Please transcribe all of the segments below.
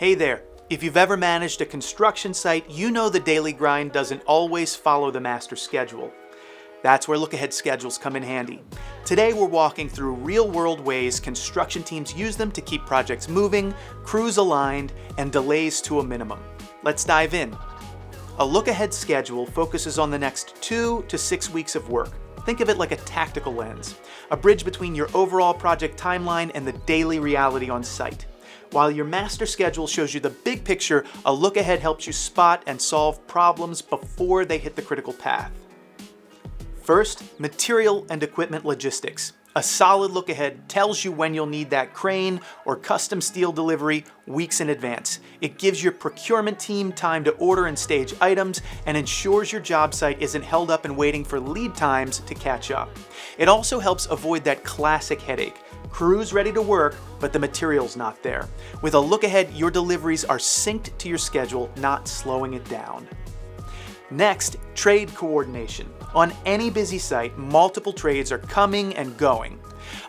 Hey there. If you've ever managed a construction site, you know the daily grind doesn't always follow the master schedule. That's where Lookahead schedules come in handy. Today we're walking through real-world ways construction teams use them to keep projects moving, crews aligned, and delays to a minimum. Let's dive in. A Lookahead schedule focuses on the next 2 to 6 weeks of work. Think of it like a tactical lens, a bridge between your overall project timeline and the daily reality on site. While your master schedule shows you the big picture, a Lookahead helps you spot and solve problems before they hit the critical path. First, material and equipment logistics. A solid Lookahead tells you when you'll need that crane or custom steel delivery weeks in advance. It gives your procurement team time to order and stage items and ensures your job site isn't held up and waiting for lead times to catch up. It also helps avoid that classic headache. Crews ready to work, but the material's not there. With a Lookahead, your deliveries are synced to your schedule, not slowing it down. Next, trade coordination. On any busy site, multiple trades are coming and going.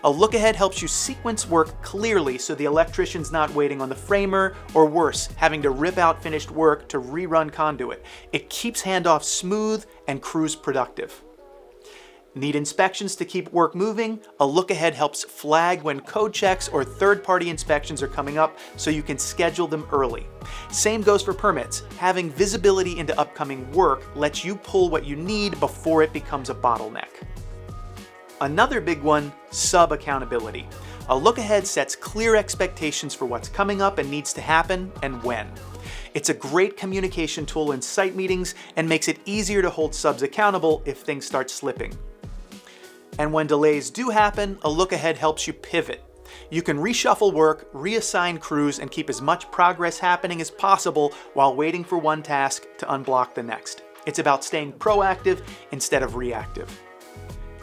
A Lookahead helps you sequence work clearly so the electrician's not waiting on the framer, or worse, having to rip out finished work to rerun conduit. It keeps handoffs smooth and crews productive. Need inspections to keep work moving? A Lookahead helps flag when code checks or third-party inspections are coming up so you can schedule them early. Same goes for permits. Having visibility into upcoming work lets you pull what you need before it becomes a bottleneck. Another big one, sub-accountability. A Lookahead sets clear expectations for what's coming up and needs to happen and when. It's a great communication tool in site meetings and makes it easier to hold subs accountable if things start slipping. And when delays do happen, a Lookahead helps you pivot. You can reshuffle work, reassign crews, and keep as much progress happening as possible while waiting for one task to unblock the next. It's about staying proactive instead of reactive.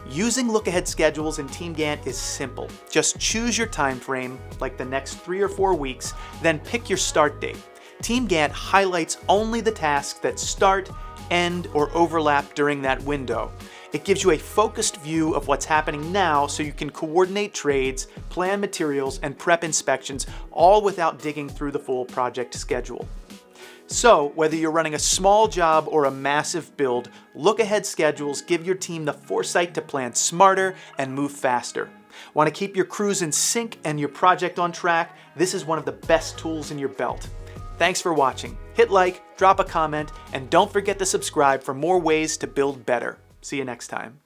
Using Lookahead schedules in TeamGantt is simple. Just choose your time frame, like the next 3 or 4 weeks, then pick your start date. TeamGantt highlights only the tasks that start, end, or overlap during that window. It gives you a focused view of what's happening now so you can coordinate trades, plan materials, and prep inspections, all without digging through the full project schedule. So, whether you're running a small job or a massive build, Lookahead schedules give your team the foresight to plan smarter and move faster. Want to keep your crews in sync and your project on track? This is one of the best tools in your belt. Thanks for watching. Hit like, drop a comment, and don't forget to subscribe for more ways to build better. See you next time.